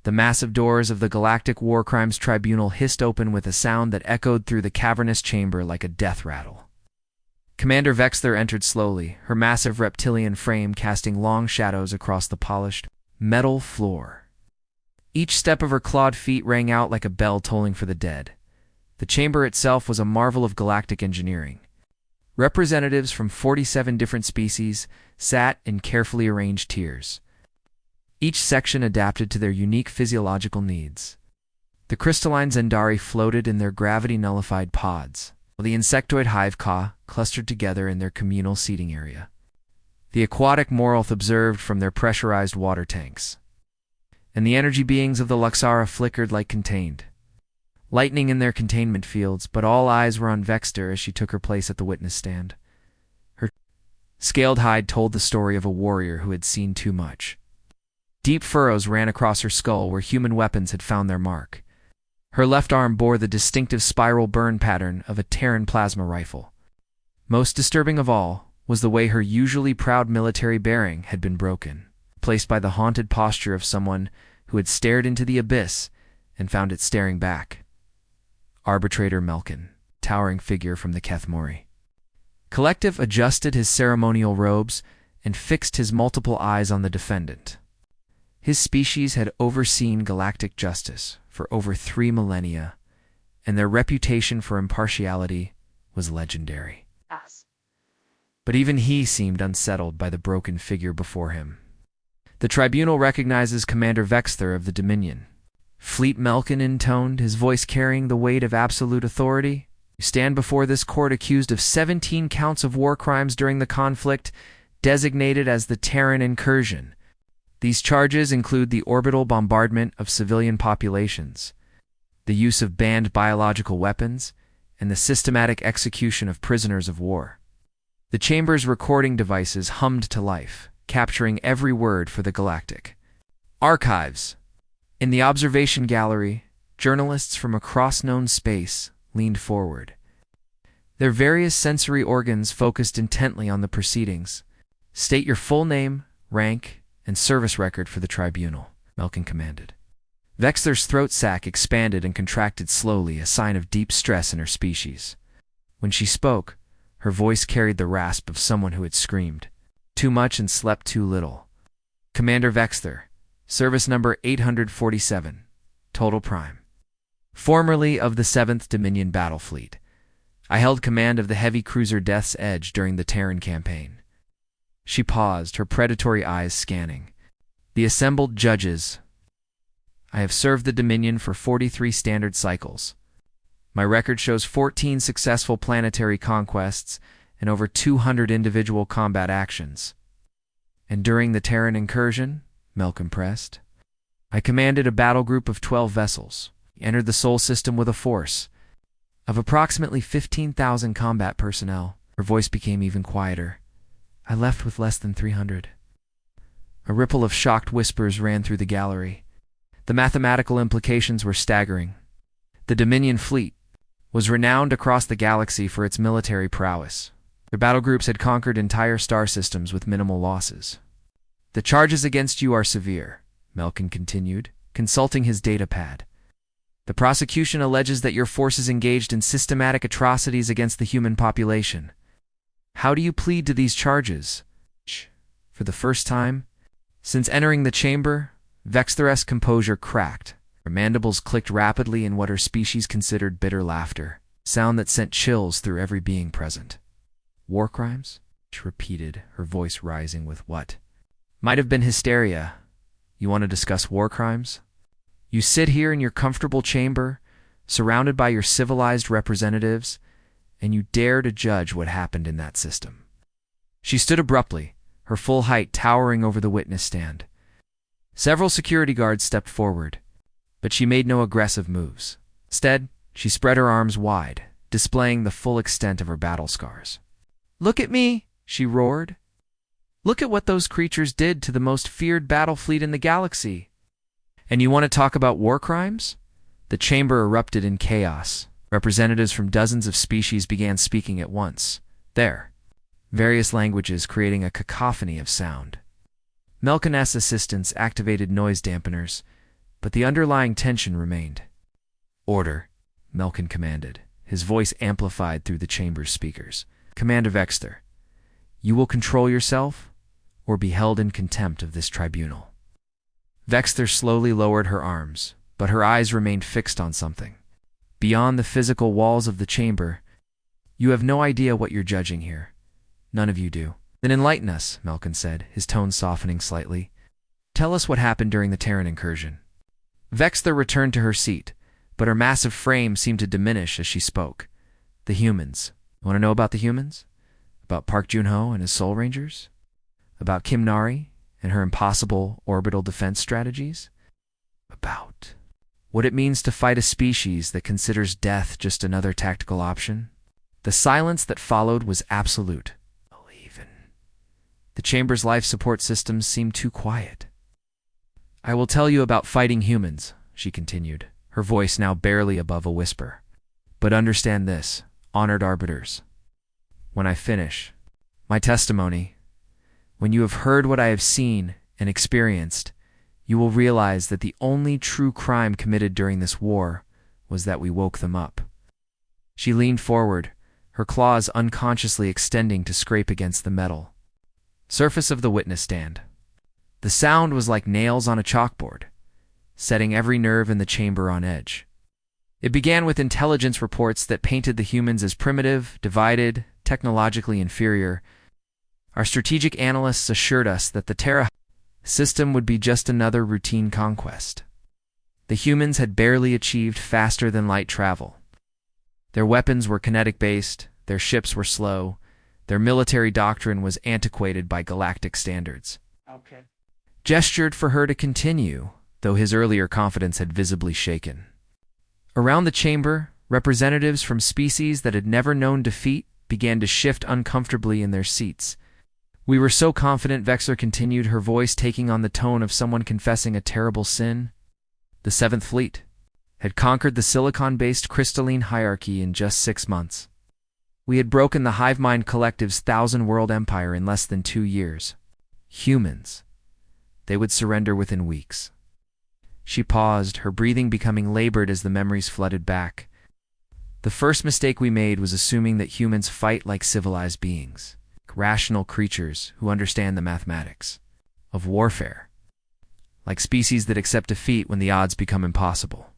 The massive doors of the Galactic War Crimes Tribunal hissed open with a sound that echoed through the cavernous chamber like a death rattle. Commander Vexler entered slowly, her massive reptilian frame casting long shadows across the polished metal floor. Each step of her clawed feet rang out like a bell tolling for the dead. The chamber itself was a marvel of galactic engineering. Representatives from 47 different species sat in carefully arranged tiers, each section adapted to their unique physiological needs. The crystalline Zendari floated in their gravity-nullified pods, while the insectoid hive Ka clustered together in their communal seating area. The aquatic Morolth observed from their pressurized water tanks, and the energy beings of the Luxara flickered like contained lightning in their containment fields, but all eyes were on Vexter as she took her place at the witness stand. Her scaled hide told the story of a warrior who had seen too much. Deep furrows ran across her skull where human weapons had found their mark. Her left arm bore the distinctive spiral burn pattern of a Terran plasma rifle. Most disturbing of all was the way her usually proud military bearing had been broken, placed by the haunted posture of someone who had stared into the abyss and found it staring back. Arbitrator Melkin, towering figure from the Keth Mori. Collective adjusted his ceremonial robes and fixed his multiple eyes on the defendant. His species had overseen galactic justice for over 3 millennia, and their reputation for impartiality was legendary. Yes. But even he seemed unsettled by the broken figure before him. The tribunal recognizes Commander Vexter of the Dominion. Fleet Melkin intoned, his voice carrying the weight of absolute authority. You stand before this court accused of 17 counts of war crimes during the conflict, designated as the Terran Incursion. These charges include the orbital bombardment of civilian populations, the use of banned biological weapons, and the systematic execution of prisoners of war. The chamber's recording devices hummed to life, capturing every word for the galactic archives. In the observation gallery, journalists from across known space leaned forward. Their various sensory organs focused intently on the proceedings. State your full name, rank, and service record for the tribunal, Melkin commanded. Vexler's throat sac expanded and contracted slowly, a sign of deep stress in her species. When she spoke, her voice carried the rasp of someone who had screamed too much and slept too little. Commander Vexler, service number 847, total prime. Formerly of the 7th Dominion Battle Fleet, I held command of the heavy cruiser Death's Edge during the Terran campaign. She paused, her predatory eyes scanning the assembled judges. I have served the Dominion for 43 standard cycles. My record shows 14 successful planetary conquests and over 200 individual combat actions. And during the Terran incursion, Melkin pressed, I commanded a battle group of 12 vessels, entered the Sol system with a force of approximately 15,000 combat personnel. Her voice became even quieter. I left with less than 300. A ripple of shocked whispers ran through the gallery. The mathematical implications were staggering. The Dominion fleet was renowned across the galaxy for its military prowess. Their battle groups had conquered entire star systems with minimal losses. The charges against you are severe, Melkin continued, consulting his datapad. The prosecution alleges that your forces engaged in systematic atrocities against the human population. How do you plead to these charges? For the first time since entering the chamber, Vextheres's composure cracked. Her mandibles clicked rapidly in what her species considered bitter laughter, sound that sent chills through every being present. War crimes? She repeated, her voice rising with what might have been hysteria. You want to discuss war crimes? You sit here in your comfortable chamber, surrounded by your civilized representatives, and you dare to judge what happened in that system. She stood abruptly, her full height towering over the witness stand. Several security guards stepped forward, but she made no aggressive moves. Instead, she spread her arms wide, displaying the full extent of her battle scars. Look at me, she roared. Look at what those creatures did to the most feared battle fleet in the galaxy. And you want to talk about war crimes? The chamber erupted in chaos. Representatives from dozens of species began speaking at once. Various languages creating a cacophony of sound. Melkin's assistants activated noise dampeners, but the underlying tension remained. "Order," Melkin commanded, his voice amplified through the chamber's speakers. "Commander Vexter, you will control yourself or be held in contempt of this tribunal." Vexter slowly lowered her arms, but her eyes remained fixed on something. Beyond the physical walls of the chamber, "You have no idea what you're judging here. None of you do." "Then enlighten us," Melkin said, his tone softening slightly. "Tell us what happened during the Terran incursion." Vexter returned to her seat, but her massive frame seemed to diminish as she spoke. "The humans. Want to know about the humans? About Park Joon-ho and his Soul Rangers? About Kim Nari and her impossible orbital defense strategies? About what it means to fight a species that considers death just another tactical option?" The silence that followed was absolute. The chamber's life support systems seemed too quiet. "I will tell you about fighting humans," she continued, her voice now barely above a whisper. "But understand this, honored arbiters. When I finish my testimony, when you have heard what I have seen and experienced, you will realize that the only true crime committed during this war was that we woke them up." She leaned forward, her claws unconsciously extending to scrape against the metal surface of the witness stand. The sound was like nails on a chalkboard, setting every nerve in the chamber on edge. It began with intelligence reports that painted the humans as primitive, divided, technologically inferior. Our strategic analysts assured us that the Terra system would be just another routine conquest. The humans had barely achieved faster-than-light travel. Their weapons were kinetic-based, their ships were slow, their military doctrine was antiquated by galactic standards. Okay. Gestured for her to continue, though his earlier confidence had visibly shaken. Around the chamber, representatives from species that had never known defeat began to shift uncomfortably in their seats. "We were so confident," Vexer continued, her voice taking on the tone of someone confessing a terrible sin. "The Seventh Fleet had conquered the silicon-based crystalline hierarchy in just 6 months. We had broken the hive mind collective's 1,000-world empire in less than 2 years. Humans. They would surrender within weeks." She paused, her breathing becoming labored as the memories flooded back. "The first mistake we made was assuming that humans fight like civilized beings, rational creatures who understand the mathematics of warfare, like species that accept defeat when the odds become impossible."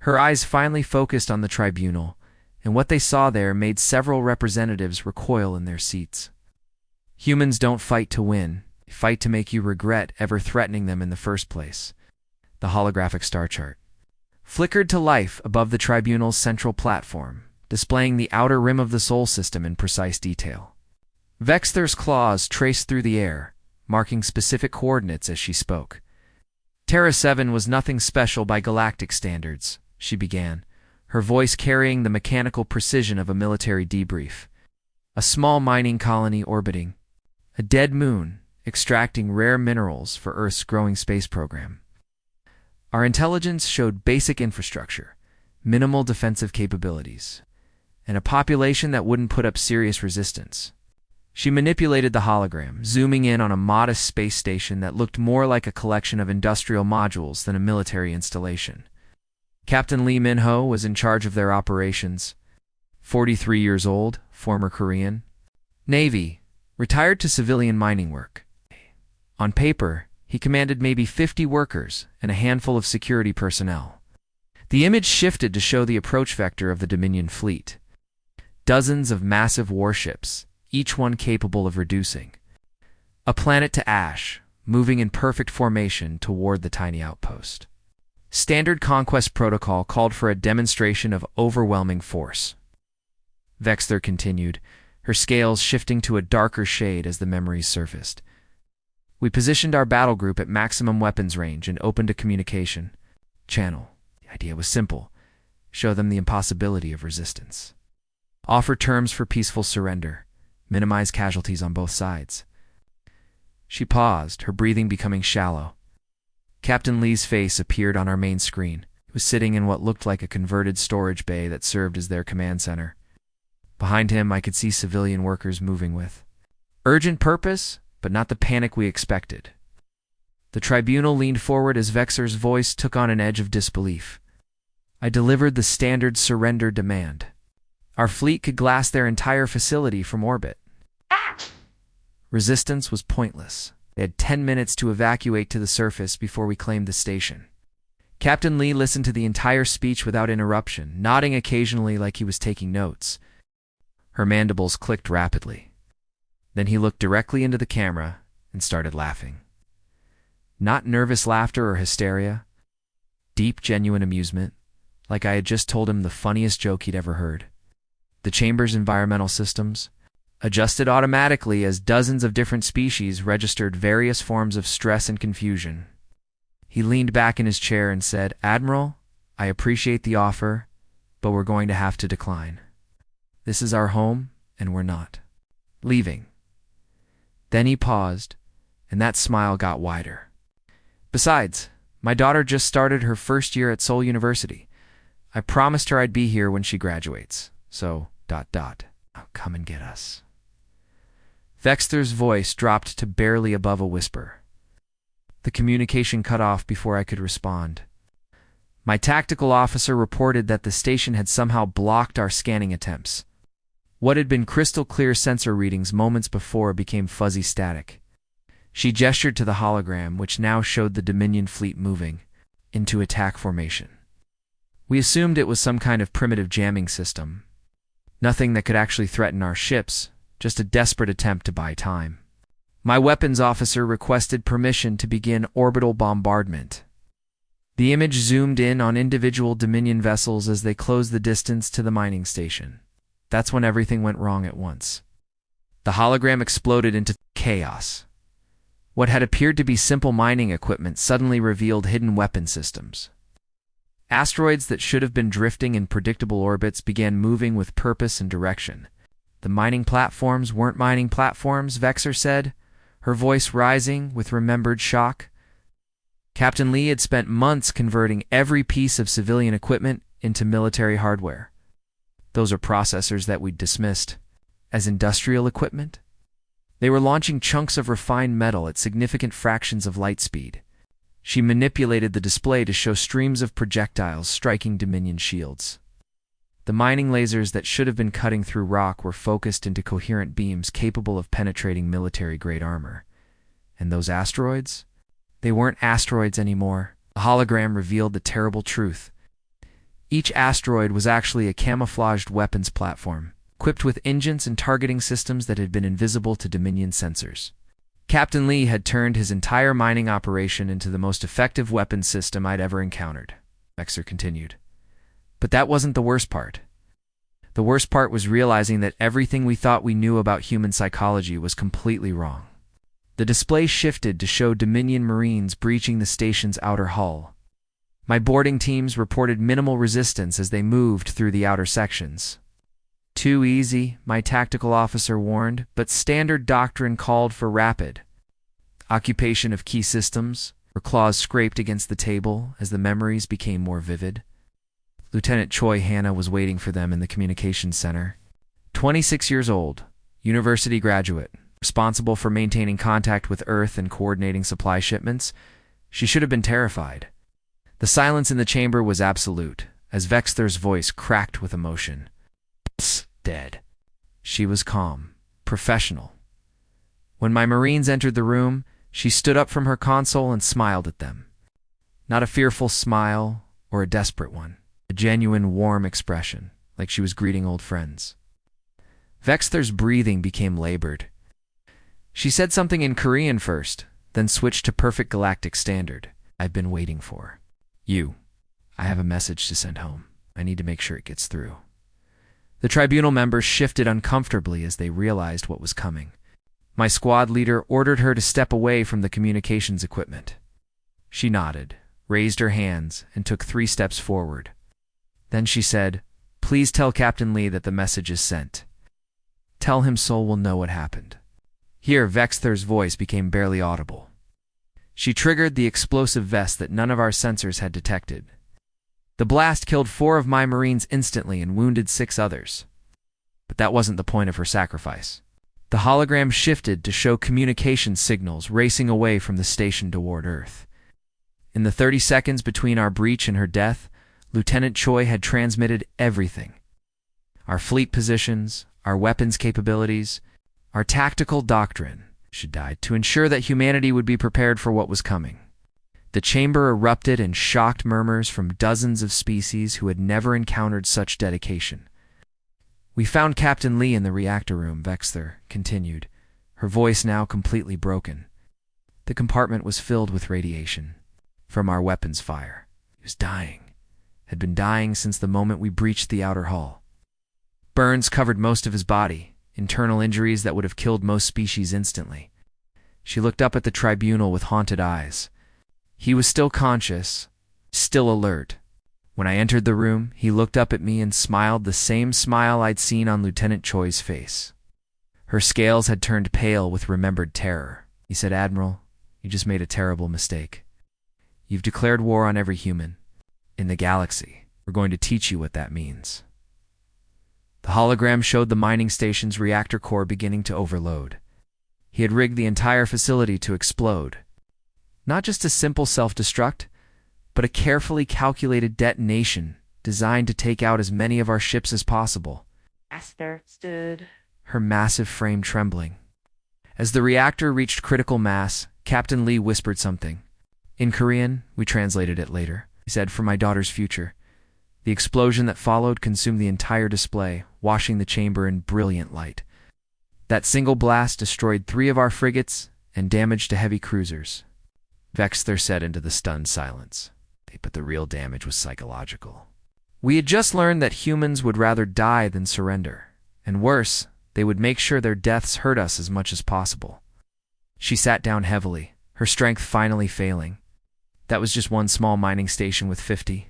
Her eyes finally focused on the tribunal, and what they saw there made several representatives recoil in their seats. "Humans don't fight to win. They fight to make you regret ever threatening them in the first place." The holographic star chart flickered to life above the tribunal's central platform, displaying the outer rim of the Sol system in precise detail. Vexter's claws traced through the air, marking specific coordinates as she spoke. "Terra 7 was nothing special by galactic standards," she began, her voice carrying the mechanical precision of a military debrief. "A small mining colony orbiting a dead moon, extracting rare minerals for Earth's growing space program. Our intelligence showed basic infrastructure, minimal defensive capabilities, and a population that wouldn't put up serious resistance." She manipulated the hologram, zooming in on a modest space station that looked more like a collection of industrial modules than a military installation. Captain Lee Min-ho was in charge of their operations. 43 years old, former Korean. Navy, retired to civilian mining work. On paper, he commanded maybe 50 workers and a handful of security personnel. The image shifted to show the approach vector of the Dominion fleet. Dozens of massive warships, each one capable of reducing a planet to ash, moving in perfect formation toward the tiny outpost. Standard conquest protocol called for a demonstration of overwhelming force. Vexter continued, her scales shifting to a darker shade as the memories surfaced. "We positioned our battle group at maximum weapons range and opened a communication channel. The idea was simple: show them the impossibility of resistance. Offer terms for peaceful surrender. Minimize casualties on both sides." She paused, her breathing becoming shallow. Captain Lee's face appeared on our main screen. He was sitting in what looked like a converted storage bay that served as their command center. Behind him, I could see civilian workers moving with urgent purpose, but not the panic we expected. The tribunal leaned forward as Vexer's voice took on an edge of disbelief. I delivered the standard surrender demand. Our fleet could glass their entire facility from orbit. Resistance was pointless. They had 10 minutes to evacuate to the surface before we claimed the station. Captain Lee listened to the entire speech without interruption, nodding occasionally like he was taking notes. Her mandibles clicked rapidly. Then he looked directly into the camera and started laughing. Not nervous laughter or hysteria. Deep, genuine amusement, like I had just told him the funniest joke he'd ever heard. The chamber's environmental systems, adjusted automatically as dozens of different species registered various forms of stress and confusion. He leaned back in his chair and said, "Admiral, I appreciate the offer, but we're going to have to decline. This is our home, and we're not leaving." Then he paused, and that smile got wider. "Besides, my daughter just started her first year at Seoul University. I promised her I'd be here when she graduates, so ... come and get us." Vexter's voice dropped to barely above a whisper. The communication cut off before I could respond. My tactical officer reported that the station had somehow blocked our scanning attempts. What had been crystal clear sensor readings moments before became fuzzy static. She gestured to the hologram, which now showed the Dominion fleet moving into attack formation. We assumed it was some kind of primitive jamming system. Nothing that could actually threaten our ships, just a desperate attempt to buy time. My weapons officer requested permission to begin orbital bombardment. The image zoomed in on individual Dominion vessels as they closed the distance to the mining station. That's when everything went wrong at once. The hologram exploded into chaos. What had appeared to be simple mining equipment suddenly revealed hidden weapon systems. Asteroids that should have been drifting in predictable orbits began moving with purpose and direction. The mining platforms weren't mining platforms, Vexer said, her voice rising with remembered shock. Captain Lee had spent months converting every piece of civilian equipment into military hardware. Those are processors that we'd dismissed as industrial equipment. They were launching chunks of refined metal at significant fractions of light speed. She manipulated the display to show streams of projectiles striking Dominion shields. The mining lasers that should have been cutting through rock were focused into coherent beams capable of penetrating military-grade armor. And those asteroids? They weren't asteroids anymore. The hologram revealed the terrible truth. Each asteroid was actually a camouflaged weapons platform, equipped with engines and targeting systems that had been invisible to Dominion sensors. Captain Lee had turned his entire mining operation into the most effective weapons system I'd ever encountered, Vexer continued. But that wasn't the worst part. The worst part was realizing that everything we thought we knew about human psychology was completely wrong. The display shifted to show Dominion Marines breaching the station's outer hull. My boarding teams reported minimal resistance as they moved through the outer sections. "Too easy," my tactical officer warned, but standard doctrine called for rapid occupation of key systems. Her claws scraped against the table as the memories became more vivid. Lieutenant Choi Hanna was waiting for them in the communications center. 26 years old, university graduate, responsible for maintaining contact with Earth and coordinating supply shipments. She should have been terrified. The silence in the chamber was absolute, as Vexter's voice cracked with emotion. "Psst, dead." She was calm, professional. When my Marines entered the room, she stood up from her console and smiled at them. Not a fearful smile or a desperate one. A genuine, warm expression, like she was greeting old friends. Vexter's breathing became labored. She said something in Korean first, then switched to perfect galactic standard. "I've been waiting for you. I have a message to send home. I need to make sure it gets through." The tribunal members shifted uncomfortably as they realized what was coming. My squad leader ordered her to step away from the communications equipment. She nodded, raised her hands, and took 3 steps forward. Then she said, "Please tell Captain Lee that the message is sent. Tell him Seoul will know what happened." Here, Vexter's voice became barely audible. She triggered the explosive vest that none of our sensors had detected. The blast killed 4 of my Marines instantly and wounded 6 others. But that wasn't the point of her sacrifice. The hologram shifted to show communication signals racing away from the station toward Earth. In the 30 seconds between our breach and her death, Lieutenant Choi had transmitted everything. Our fleet positions, our weapons capabilities, our tactical doctrine should die to ensure that humanity would be prepared for what was coming. The chamber erupted in shocked murmurs from dozens of species who had never encountered such dedication. "We found Captain Lee in the reactor room," Vexther continued, her voice now completely broken. "The compartment was filled with radiation from our weapons fire. He was dying, had been dying since the moment we breached the outer hull. Burns covered most of his body, internal injuries that would have killed most species instantly." She looked up at the tribunal with haunted eyes. He was still conscious, still alert. When I entered the room, he looked up at me and smiled the same smile I'd seen on Lieutenant Choi's face. Her scales had turned pale with remembered terror. He said, "Admiral, you just made a terrible mistake. You've declared war on every human in the galaxy. We're going to teach you what that means." The hologram showed the mining station's reactor core beginning to overload. He had rigged the entire facility to explode. Not just a simple self-destruct, but a carefully calculated detonation designed to take out as many of our ships as possible. Esther stood, her massive frame trembling. As the reactor reached critical mass, Captain Lee whispered something. In Korean, we translated it later. He said, "For my daughter's future." The explosion that followed consumed the entire display, washing the chamber in brilliant light. That single blast destroyed 3 of our frigates and damaged a heavy cruisers. Vexther said into the stunned silence. But the real damage was psychological. We had just learned that humans would rather die than surrender. And worse, they would make sure their deaths hurt us as much as possible. She sat down heavily, her strength finally failing. That was just one small mining station with 50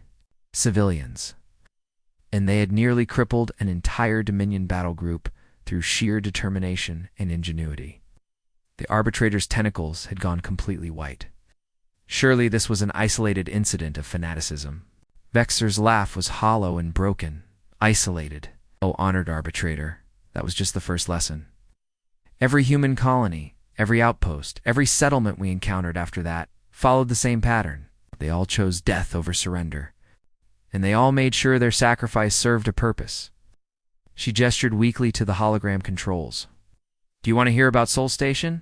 civilians. And they had nearly crippled an entire Dominion battle group through sheer determination and ingenuity. The arbitrator's tentacles had gone completely white. Surely this was an isolated incident of fanaticism. Vexter's laugh was hollow and broken. Isolated. Oh, honored arbitrator, that was just the first lesson. Every human colony, every outpost, every settlement we encountered after that followed the same pattern. They all chose death over surrender. And they all made sure their sacrifice served a purpose. She gestured weakly to the hologram controls. "Do you want to hear about Sol Station?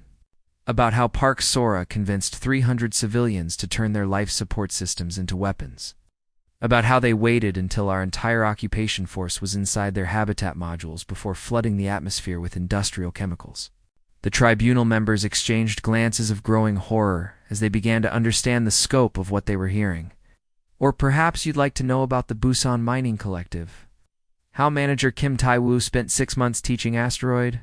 About how Park Sora convinced 300 civilians to turn their life support systems into weapons. About how they waited until our entire occupation force was inside their habitat modules before flooding the atmosphere with industrial chemicals." The tribunal members exchanged glances of growing horror as they began to understand the scope of what they were hearing. Or perhaps you'd like to know about the Busan Mining Collective. How manager Kim Tai-woo spent 6 months teaching asteroid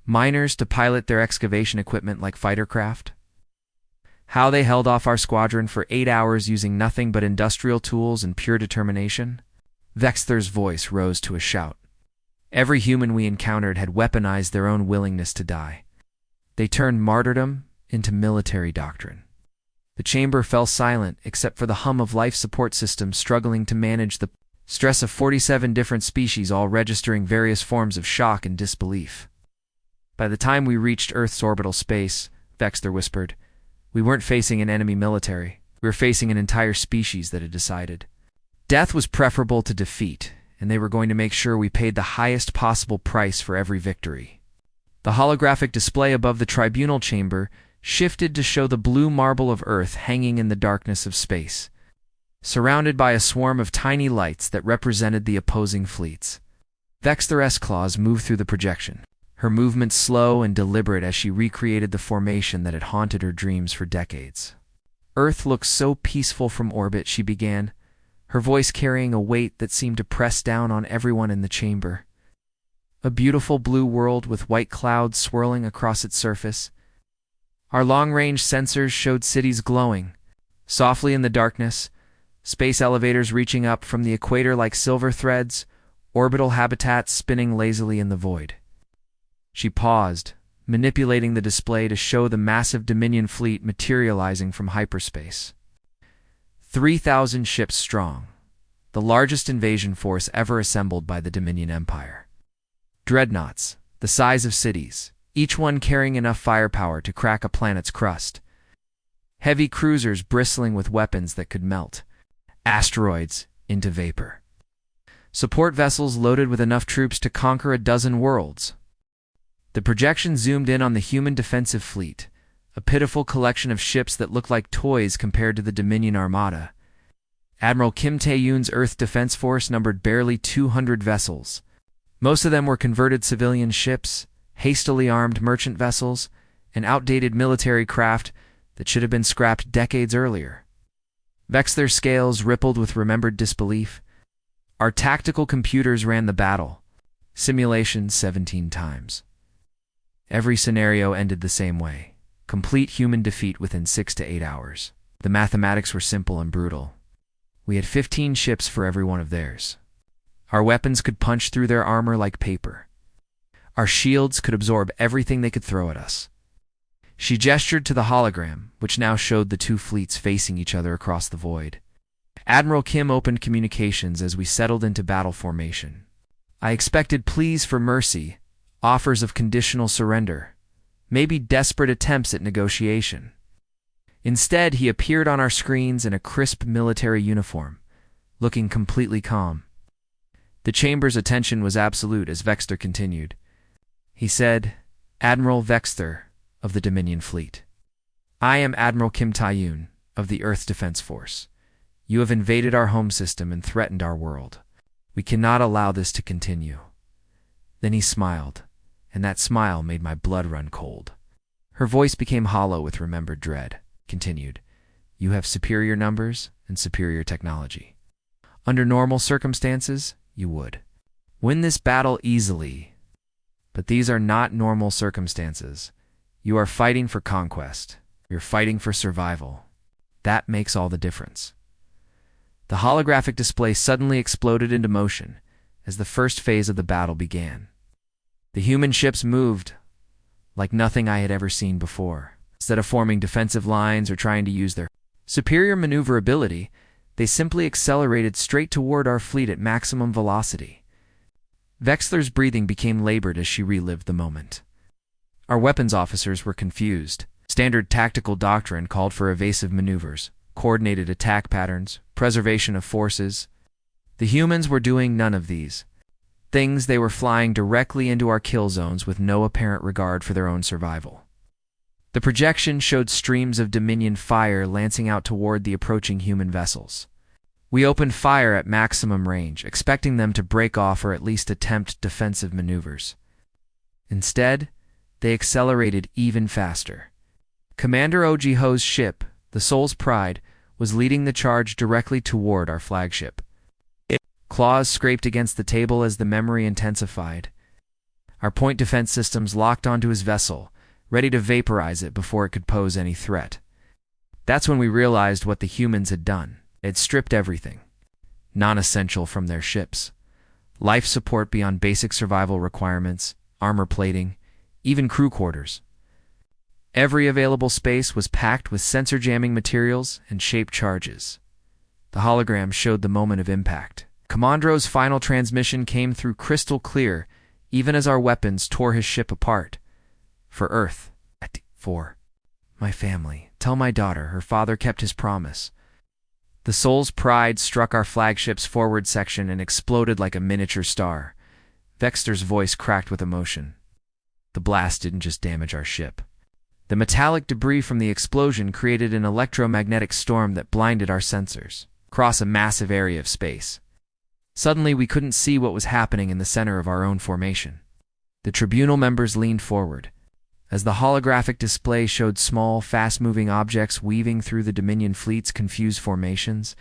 miners to pilot their excavation equipment like fighter craft. How they held off our squadron for 8 hours using nothing but industrial tools and pure determination. Vexther's voice rose to a shout. Every human we encountered had weaponized their own willingness to die. They turned martyrdom into military doctrine. The chamber fell silent except for the hum of life support systems struggling to manage the stress of 47 different species all registering various forms of shock and disbelief. By the time we reached Earth's orbital space, Vexther whispered, we weren't facing an enemy military. We were facing an entire species that had decided. Death was preferable to defeat, and they were going to make sure we paid the highest possible price for every victory. The holographic display above the tribunal chamber shifted to show the blue marble of Earth hanging in the darkness of space, surrounded by a swarm of tiny lights that represented the opposing fleets. Vexther Claws moved through the projection, her movements slow and deliberate as she recreated the formation that had haunted her dreams for decades. Earth looked so peaceful from orbit, she began, her voice carrying a weight that seemed to press down on everyone in the chamber. A beautiful blue world with white clouds swirling across its surface. Our long-range sensors showed cities glowing, softly in the darkness, space elevators reaching up from the equator like silver threads, orbital habitats spinning lazily in the void. She paused, manipulating the display to show the massive Dominion fleet materializing from hyperspace. 3,000 ships strong, the largest invasion force ever assembled by the Dominion Empire. Dreadnoughts, the size of cities, each one carrying enough firepower to crack a planet's crust. Heavy cruisers bristling with weapons that could melt asteroids into vapor. Support vessels loaded with enough troops to conquer a dozen worlds. The projection zoomed in on the human defensive fleet, a pitiful collection of ships that looked like toys compared to the Dominion Armada. Admiral Kim Tae-yoon's Earth Defense Force numbered barely 200 vessels. Most of them were converted civilian ships, hastily armed merchant vessels, and outdated military craft that should have been scrapped decades earlier. Vexler's scales rippled with remembered disbelief. Our tactical computers ran the battle, simulations 17 times. Every scenario ended the same way: complete human defeat within 6 to 8 hours. The mathematics were simple and brutal. We had 15 ships for every one of theirs. Our weapons could punch through their armor like paper. Our shields could absorb everything they could throw at us. She gestured to the hologram, which now showed the two fleets facing each other across the void. Admiral Kim opened communications as we settled into battle formation. I expected pleas for mercy, offers of conditional surrender, maybe desperate attempts at negotiation. Instead, he appeared on our screens in a crisp military uniform, looking completely calm. The chamber's attention was absolute as Vexter continued. He said, "Admiral Vexter of the Dominion Fleet. I am Admiral Kim Tae-yoon of the Earth Defense Force. You have invaded our home system and threatened our world. We cannot allow this to continue." Then he smiled, and that smile made my blood run cold. Her voice became hollow with remembered dread. Continued, "You have superior numbers and superior technology. Under normal circumstances, you would win this battle easily. But these are not normal circumstances. You are fighting for conquest. You're fighting for survival. That makes all the difference." The holographic display suddenly exploded into motion as the first phase of the battle began. The human ships moved like nothing I had ever seen before. Instead of forming defensive lines or trying to use their superior maneuverability, they simply accelerated straight toward our fleet at maximum velocity. Vexler's breathing became labored as she relived the moment. Our weapons officers were confused. Standard tactical doctrine called for evasive maneuvers, coordinated attack patterns, preservation of forces. The humans were doing none of these things. They were flying directly into our kill zones with no apparent regard for their own survival. The projection showed streams of Dominion fire lancing out toward the approaching human vessels. We opened fire at maximum range, expecting them to break off or at least attempt defensive maneuvers. Instead, they accelerated even faster. Commander Oji-ho's ship, the Soul's Pride, was leading the charge directly toward our flagship. Claws scraped against the table as the memory intensified. Our point defense systems locked onto his vessel, ready to vaporize it before it could pose any threat. That's when we realized what the humans had done. They'd stripped everything non-essential from their ships. Life support beyond basic survival requirements, armor plating, even crew quarters. Every available space was packed with sensor-jamming materials and shaped charges. The hologram showed the moment of impact. Commandro's final transmission came through crystal clear, even as our weapons tore his ship apart. "For Earth. For my family. Tell my daughter her father kept his promise." The Soul's Pride struck our flagship's forward section and exploded like a miniature star. Vexter's voice cracked with emotion. The blast didn't just damage our ship. The metallic debris from the explosion created an electromagnetic storm that blinded our sensors across a massive area of space. Suddenly, we couldn't see what was happening in the center of our own formation. The tribunal members leaned forward. As the holographic display showed small, fast-moving objects weaving through the Dominion fleet's confused formations,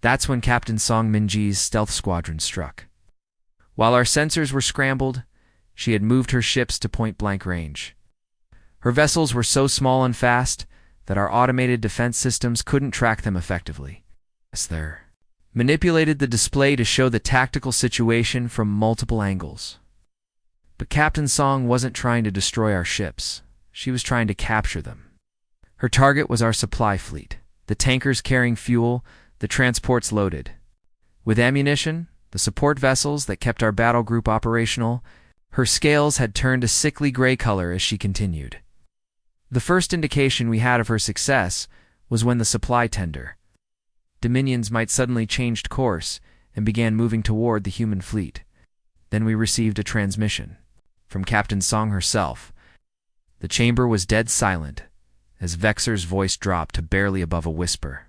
that's when Captain Song Min-ji's stealth squadron struck. While our sensors were scrambled, she had moved her ships to point-blank range. Her vessels were so small and fast that our automated defense systems couldn't track them effectively. They manipulated the display to show the tactical situation from multiple angles. But Captain Song wasn't trying to destroy our ships. She was trying to capture them. Her target was our supply fleet, the tankers carrying fuel, the transports loaded with ammunition, the support vessels that kept our battle group operational. Her scales had turned a sickly gray color as she continued. The first indication we had of her success was when the supply tender, Dominions might suddenly changed course and began moving toward the human fleet. Then we received a transmission from Captain Song herself. The chamber was dead silent as Vexor's voice dropped to barely above a whisper.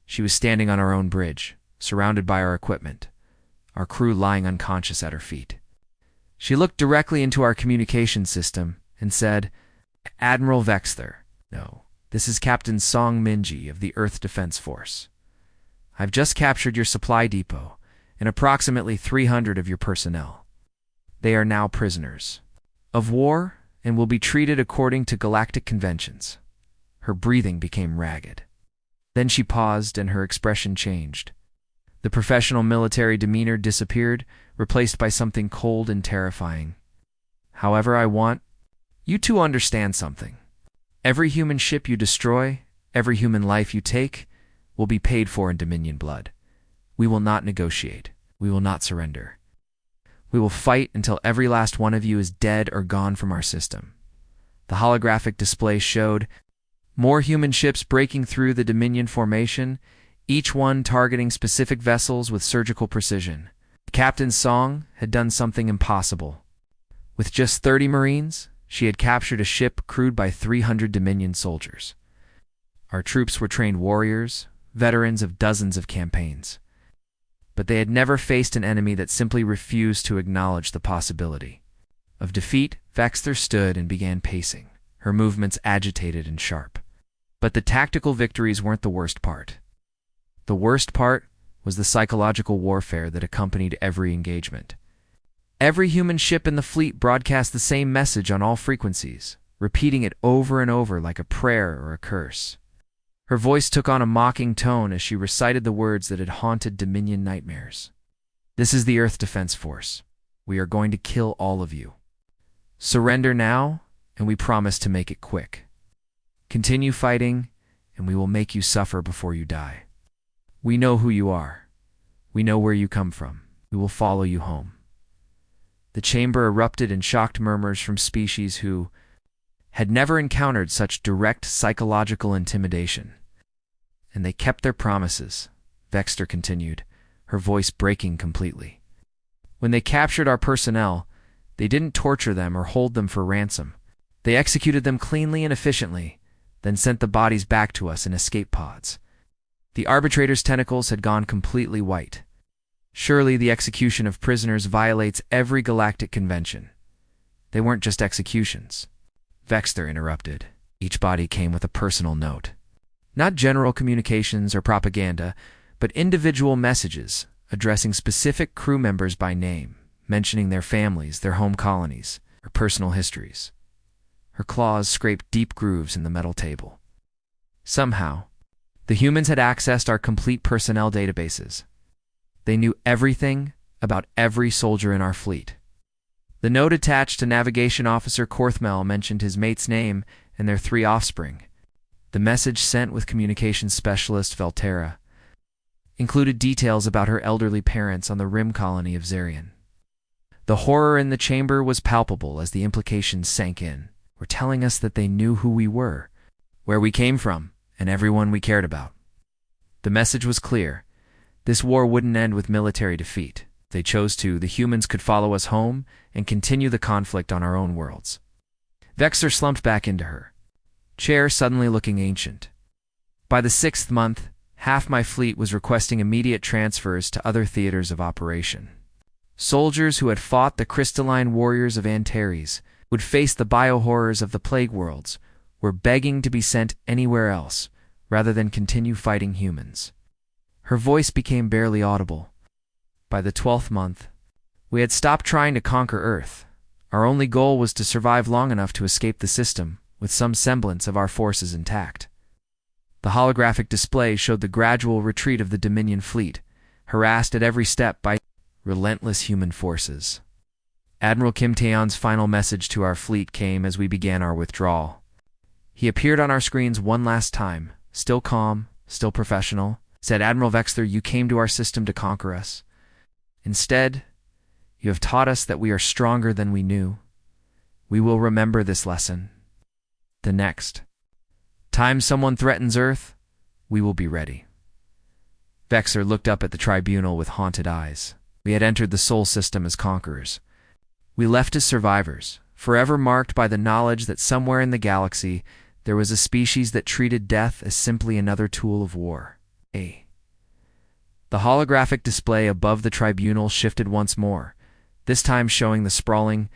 She was standing on our own bridge, surrounded by our equipment, our crew lying unconscious at her feet. She looked directly into our communication system and said, "Admiral Vexor, no, this is Captain Song Minji of the Earth Defense Force. I've just captured your supply depot and approximately 300 of your personnel. They are now prisoners of war and will be treated according to galactic conventions." Her breathing became ragged. Then she paused and her expression changed. The professional military demeanor disappeared, replaced by something cold and terrifying. "However, I want you to understand something. Every human ship you destroy, every human life you take, will be paid for in Dominion blood. We will not negotiate. We will not surrender. We will fight until every last one of you is dead or gone from our system." The holographic display showed more human ships breaking through the Dominion formation, each one targeting specific vessels with surgical precision. Captain Song had done something impossible. With just 30 Marines, she had captured a ship crewed by 300 Dominion soldiers. Our troops were trained warriors, veterans of dozens of campaigns. But they had never faced an enemy that simply refused to acknowledge the possibility of defeat. Vexor stood and began pacing, her movements agitated and sharp. But the tactical victories weren't the worst part. The worst part was the psychological warfare that accompanied every engagement. Every human ship in the fleet broadcast the same message on all frequencies, repeating it over and over like a prayer or a curse. Her voice took on a mocking tone as she recited the words that had haunted Dominion nightmares. "This is the Earth Defense Force. We are going to kill all of you. Surrender now, and we promise to make it quick. Continue fighting, and we will make you suffer before you die. We know who you are. We know where you come from. We will follow you home." The chamber erupted in shocked murmurs from species who had never encountered such direct psychological intimidation. "And they kept their promises," Vexor continued, her voice breaking completely. "When they captured our personnel, they didn't torture them or hold them for ransom. They executed them cleanly and efficiently, then sent the bodies back to us in escape pods. The arbitrator's tentacles had gone completely white. Surely the execution of prisoners violates every galactic convention. They weren't just executions," Vexor interrupted. "Each body came with a personal note. Not general communications or propaganda, but individual messages addressing specific crew members by name, mentioning their families, their home colonies, or personal histories." Her claws scraped deep grooves in the metal table. "Somehow, the humans had accessed our complete personnel databases. They knew everything about every soldier in our fleet. The note attached to Navigation Officer Korthmel mentioned his mate's name and their 3 offspring. The message sent with Communications Specialist Velterra included details about her elderly parents on the rim colony of Zarian. The horror in the chamber was palpable as the implications sank in, were telling us that they knew who we were, where we came from, and everyone we cared about. The message was clear. This war wouldn't end with military defeat. If they chose to, the humans could follow us home and continue the conflict on our own worlds. Vexor slumped back into her chair, suddenly looking ancient. By the 6th month, half my fleet was requesting immediate transfers to other theaters of operation. Soldiers who had fought the crystalline warriors of Antares, would face the bio-horrors of the plague worlds, were begging to be sent anywhere else, rather than continue fighting humans. Her voice became barely audible. By the 12th month, we had stopped trying to conquer Earth. Our only goal was to survive long enough to escape the system, with some semblance of our forces intact. The holographic display showed the gradual retreat of the Dominion fleet, harassed at every step by relentless human forces. Admiral Kim Taeon's final message to our fleet came as we began our withdrawal. He appeared on our screens one last time, still calm, still professional, said, "Admiral Vexor, you came to our system to conquer us. Instead, You have taught us that we are stronger than we knew. We will remember this lesson. The next time someone threatens Earth, we will be ready. Vexor looked up at the tribunal with haunted eyes. We had entered the Sol system as conquerors. We left as survivors, forever marked by the knowledge that somewhere in the galaxy there was a species that treated death as simply another tool of war. The holographic display above the tribunal shifted once more, this time showing the sprawling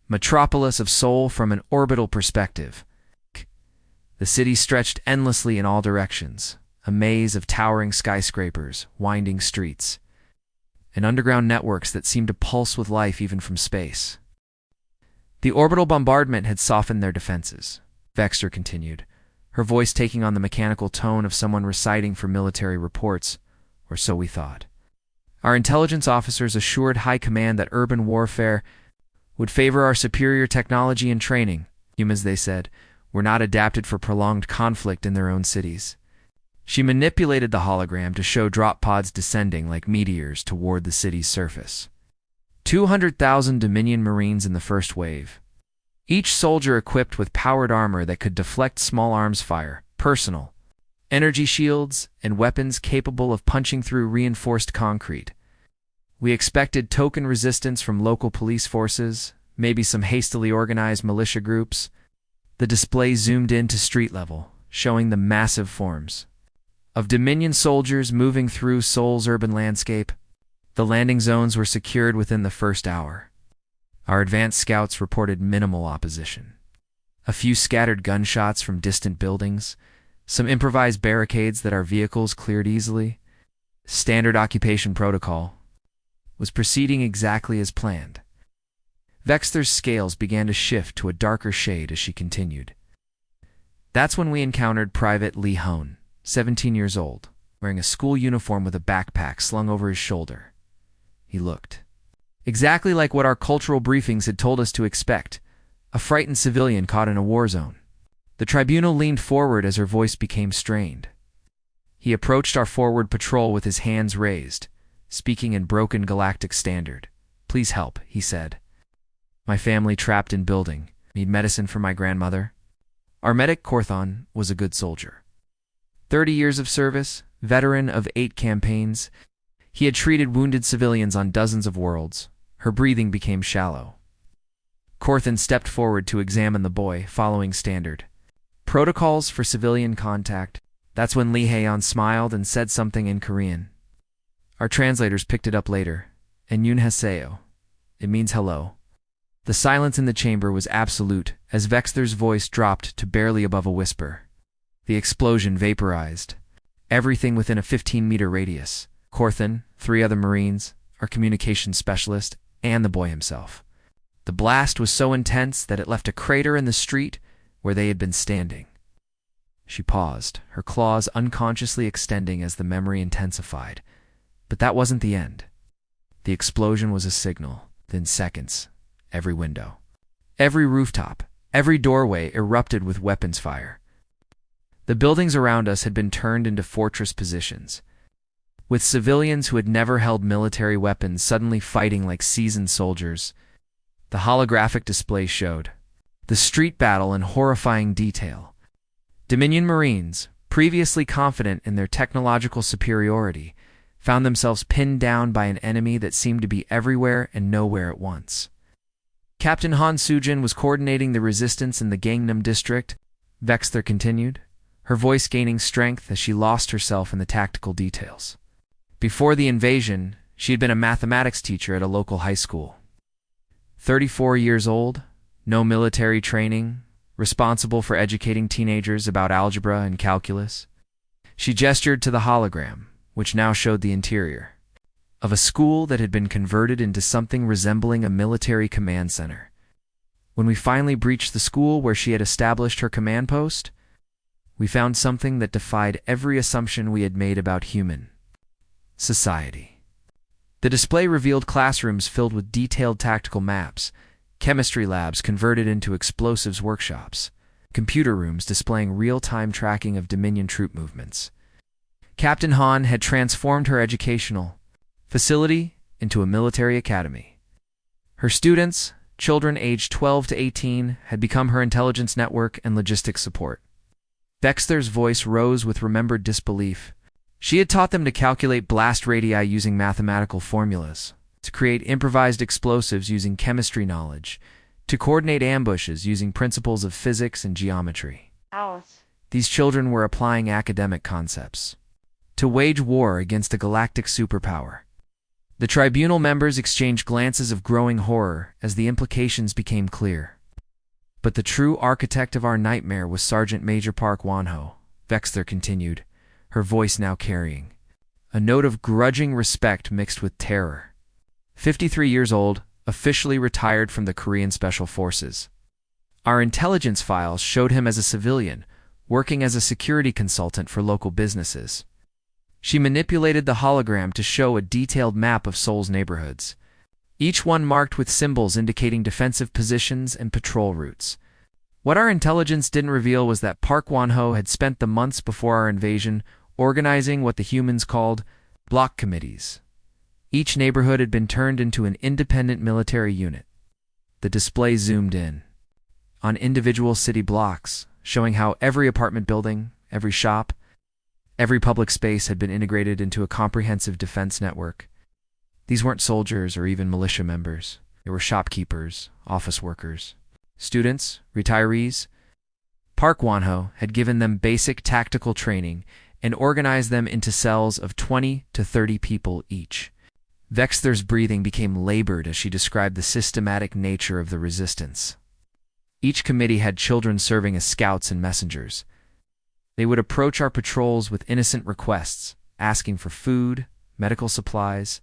metropolis of Sol from an orbital perspective. The city stretched endlessly in all directions, a maze of towering skyscrapers, winding streets, and underground networks that seemed to pulse with life even from space. The orbital bombardment had softened their defenses, Vexor continued, her voice taking on the mechanical tone of someone reciting for military reports, or so we thought. Our intelligence officers assured High Command that urban warfare would favor our superior technology and training. Humans, they said, were not adapted for prolonged conflict in their own cities. She manipulated the hologram to show drop pods descending like meteors toward the city's surface. 200,000 Dominion Marines in the first wave, each soldier equipped with powered armor that could deflect small arms fire, personal, energy shields, and weapons capable of punching through reinforced concrete. We expected token resistance from local police forces, maybe some hastily organized militia groups. The display zoomed in to street level, showing the massive forms of Dominion soldiers moving through Sol's urban landscape. The landing zones were secured within the first hour. Our advanced scouts reported minimal opposition. A few scattered gunshots from distant buildings, some improvised barricades that our vehicles cleared easily. Standard occupation protocol was proceeding exactly as planned. Vexor's scales began to shift to a darker shade as she continued. That's when we encountered Private Lee Hone, 17 years old, wearing a school uniform with a backpack slung over his shoulder. He looked exactly like what our cultural briefings had told us to expect, a frightened civilian caught in a war zone. The tribunal leaned forward as her voice became strained. He approached our forward patrol with his hands raised, speaking in broken galactic standard. "Please help," he said. "My family trapped in building. Need medicine for my grandmother." Our medic, Corthon, was a good soldier. 30 years of service, veteran of 8 campaigns, he had treated wounded civilians on dozens of worlds. Her breathing became shallow. Corthon stepped forward to examine the boy, following standard protocols for civilian contact. That's when Lee Haeon smiled and said something in Korean. Our translators picked it up later. "Annyeonghaseyo." It means hello. The silence in the chamber was absolute as Vexor's voice dropped to barely above a whisper. The explosion vaporized everything within a 15-meter radius. Corthon, 3 other Marines, our communications specialist, and the boy himself. The blast was so intense that it left a crater in the street where they had been standing. She paused, her claws unconsciously extending as the memory intensified. But that wasn't the end. The explosion was a signal. Within seconds, every window, every rooftop, every doorway erupted with weapons fire. The buildings around us had been turned into fortress positions, with civilians who had never held military weapons suddenly fighting like seasoned soldiers. The holographic display showed the street battle in horrifying detail. Dominion Marines, previously confident in their technological superiority, found themselves pinned down by an enemy that seemed to be everywhere and nowhere at once. Captain Han Sujin was coordinating the resistance in the Gangnam district, Vexor continued, her voice gaining strength as she lost herself in the tactical details. Before the invasion, she had been a mathematics teacher at a local high school. 34 years old, no military training, responsible for educating teenagers about algebra and calculus. She gestured to the hologram, which now showed the interior of a school that had been converted into something resembling a military command center. When we finally breached the school where she had established her command post, we found something that defied every assumption we had made about human society. The display revealed classrooms filled with detailed tactical maps, chemistry labs converted into explosives workshops, computer rooms displaying real-time tracking of Dominion troop movements. Captain Han had transformed her educational facility into a military academy. Her students, children aged 12 to 18, had become her intelligence network and logistics support. Vexther's voice rose with remembered disbelief. She had taught them to calculate blast radii using mathematical formulas, to create improvised explosives using chemistry knowledge, to coordinate ambushes using principles of physics and geometry. Alice. These children were applying academic concepts to wage war against a galactic superpower. The tribunal members exchanged glances of growing horror as the implications became clear. But the true architect of our nightmare was Sergeant Major Park Wanho, Vexther continued, her voice now carrying a note of grudging respect mixed with terror. 53 years old, officially retired from the Korean Special Forces. Our intelligence files showed him as a civilian, working as a security consultant for local businesses. She manipulated the hologram to show a detailed map of Seoul's neighborhoods, each one marked with symbols indicating defensive positions and patrol routes. What our intelligence didn't reveal was that Park Won-ho had spent the months before our invasion organizing what the humans called block committees. Each neighborhood had been turned into an independent military unit. The display zoomed in on individual city blocks, showing how every apartment building, every shop, every public space had been integrated into a comprehensive defense network. These weren't soldiers or even militia members. They were shopkeepers, office workers, students, retirees. Park Won-ho had given them basic tactical training and organized them into cells of 20 to 30 people each. Vexther's breathing became labored as she described the systematic nature of the resistance. Each committee had children serving as scouts and messengers. They would approach our patrols with innocent requests, asking for food, medical supplies,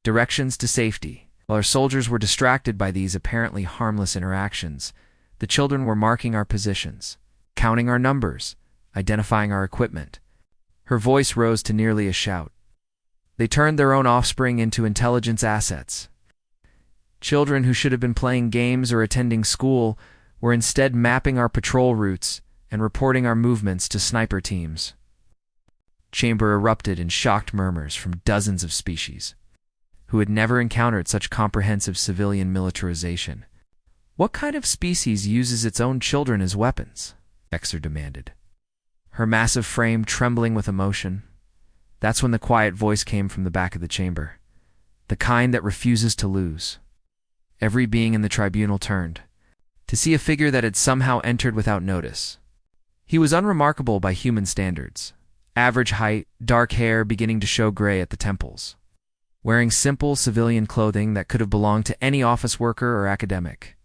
directions to safety. While our soldiers were distracted by these apparently harmless interactions, the children were marking our positions, counting our numbers, identifying our equipment. Her voice rose to nearly a shout. They turned their own offspring into intelligence assets. Children who should have been playing games or attending school were instead mapping our patrol routes and reporting our movements to sniper teams. Chamber erupted in shocked murmurs from dozens of species, who had never encountered such comprehensive civilian militarization. What kind of species uses its own children as weapons? Vexther demanded, her massive frame trembling with emotion. That's when the quiet voice came from the back of the chamber, the kind that refuses to lose. Every being in the tribunal turned, to see a figure that had somehow entered without notice. He was unremarkable by human standards. Average height, dark hair beginning to show gray at the temples. Wearing simple civilian clothing that could have belonged to any office worker or academic.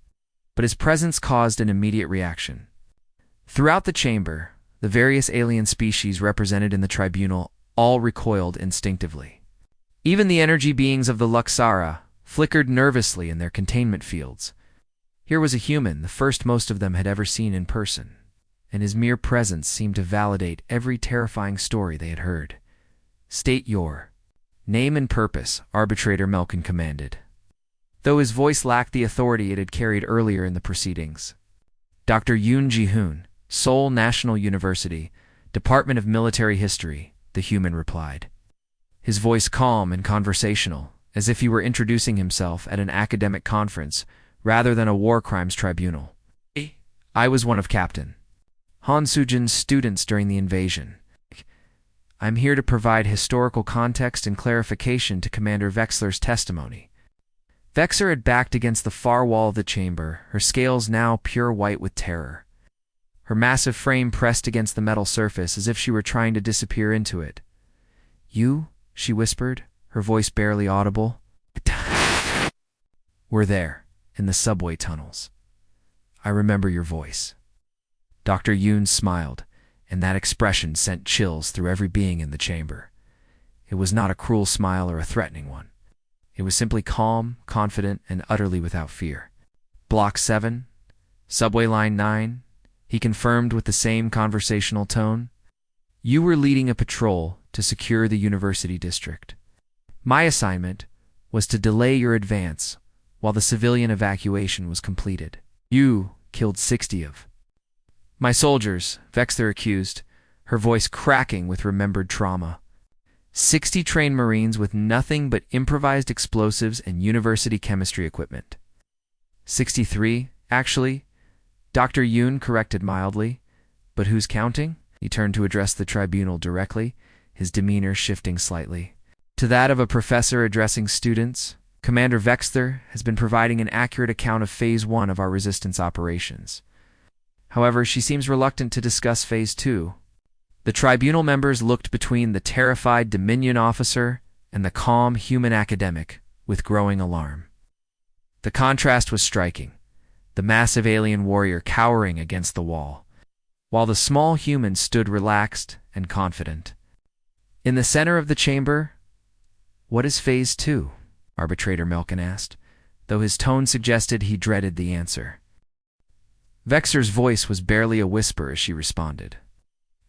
But his presence caused an immediate reaction. Throughout the chamber, the various alien species represented in the tribunal all recoiled instinctively. Even the energy beings of the Luxara flickered nervously in their containment fields. Here was a human, the first most of them had ever seen in person, and his mere presence seemed to validate every terrifying story they had heard. State your name and purpose, Arbitrator Melkin commanded, though his voice lacked the authority it had carried earlier in the proceedings. Dr. Yoon Ji-hoon, Seoul National University, Department of Military History, the human replied, his voice calm and conversational, as if he were introducing himself at an academic conference rather than a war crimes tribunal. I was one of Captain Han Soo-jin's students during the invasion. I'm here to provide historical context and clarification to Commander Vexler's testimony. Vexler had backed against the far wall of the chamber, her scales now pure white with terror. Her massive frame pressed against the metal surface as if she were trying to disappear into it. You, she whispered, her voice barely audible, were there, in the subway tunnels. I remember your voice. Dr. Yoon smiled, and that expression sent chills through every being in the chamber. It was not a cruel smile or a threatening one. It was simply calm, confident, and utterly without fear. Block 7, Subway Line 9, he confirmed with the same conversational tone. You were leading a patrol to secure the university district. My assignment was to delay your advance while the civilian evacuation was completed. You killed 60 of my soldiers, Vexler accused, her voice cracking with remembered trauma. 60 trained Marines with nothing but improvised explosives and university chemistry equipment. 63, actually, Dr. Yoon corrected mildly. But who's counting? He turned to address the tribunal directly, his demeanor shifting slightly. To that of a professor addressing students, Commander Vexter has been providing an accurate account of Phase 1 of our resistance operations. However, she seems reluctant to discuss Phase 2. The tribunal members looked between the terrified Dominion officer and the calm human academic with growing alarm. The contrast was striking, the massive alien warrior cowering against the wall, while the small human stood relaxed and confident. In the center of the chamber, "What is Phase 2?" Arbitrator Milken asked, though his tone suggested he dreaded the answer. Vexter's voice was barely a whisper as she responded.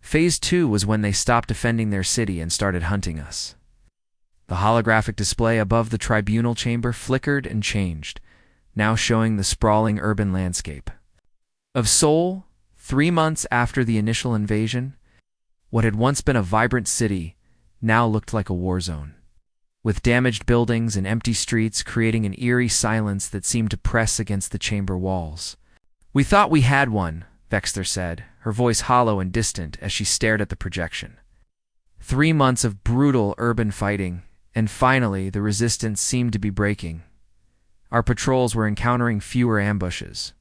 "Phase 2 was when they stopped defending their city and started hunting us." The holographic display above the tribunal chamber flickered and changed, now showing the sprawling urban landscape of Seoul. 3 months after the initial invasion, what had once been a vibrant city now looked like a war zone, with damaged buildings and empty streets creating an eerie silence that seemed to press against the chamber walls. "We thought we had one," Vexter said, her voice hollow and distant as she stared at the projection. 3 months of brutal urban fighting, and finally the resistance seemed to be breaking. Our patrols were encountering fewer ambushes.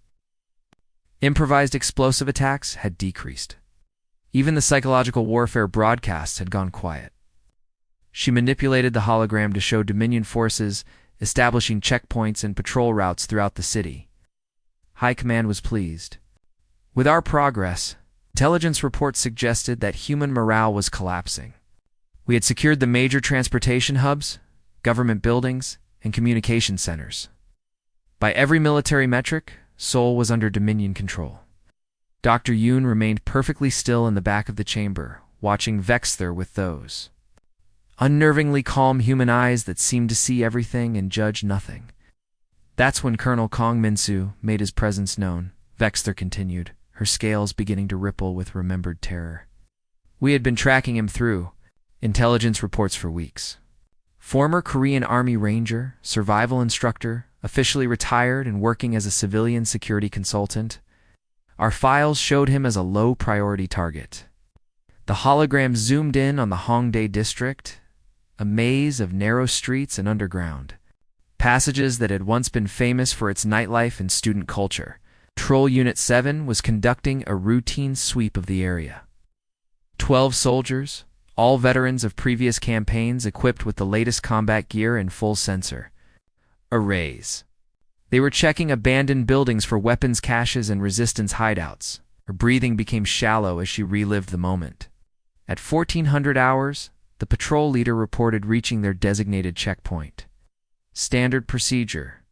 Improvised explosive attacks had decreased. Even the psychological warfare broadcasts had gone quiet. She manipulated the hologram to show Dominion forces establishing checkpoints and patrol routes throughout the city. High Command was pleased. With our progress, intelligence reports suggested that human morale was collapsing. We had secured the major transportation hubs, government buildings, and communication centers. By every military metric, Seoul was under Dominion control. Dr. Yoon remained perfectly still in the back of the chamber, watching Vexter with those unnervingly calm human eyes that seemed to see everything and judge nothing. That's when Colonel Kong Minsu made his presence known, Vexter continued, her scales beginning to ripple with remembered terror. We had been tracking him through intelligence reports for weeks. Former Korean Army Ranger, survival instructor, officially retired and working as a civilian security consultant, our files showed him as a low-priority target. The hologram zoomed in on the Hongdae district, a maze of narrow streets and underground passages that had once been famous for its nightlife and student culture. Patrol Unit 7 was conducting a routine sweep of the area. 12 soldiers, all veterans of previous campaigns equipped with the latest combat gear and full sensor arrays. They were checking abandoned buildings for weapons caches and resistance hideouts. Her breathing became shallow as she relived the moment. At 1400 hours, the patrol leader reported reaching their designated checkpoint. Standard procedure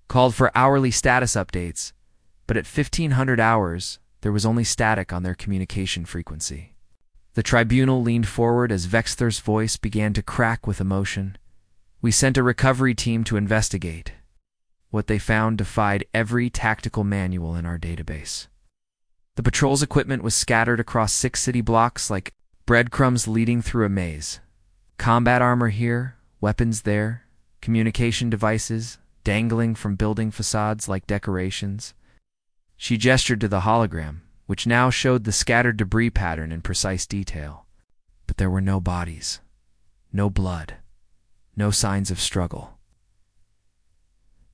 called for hourly status updates, but at 1500 hours, there was only static on their communication frequency. The tribunal leaned forward as Vexter's voice began to crack with emotion. "We sent a recovery team to investigate. What they found defied every tactical manual in our database. The patrol's equipment was scattered across 6 city blocks like breadcrumbs leading through a maze. Combat armor here, weapons there, communication devices dangling from building facades like decorations." She gestured to the hologram, which now showed the scattered debris pattern in precise detail. But there were no bodies, no blood, no signs of struggle.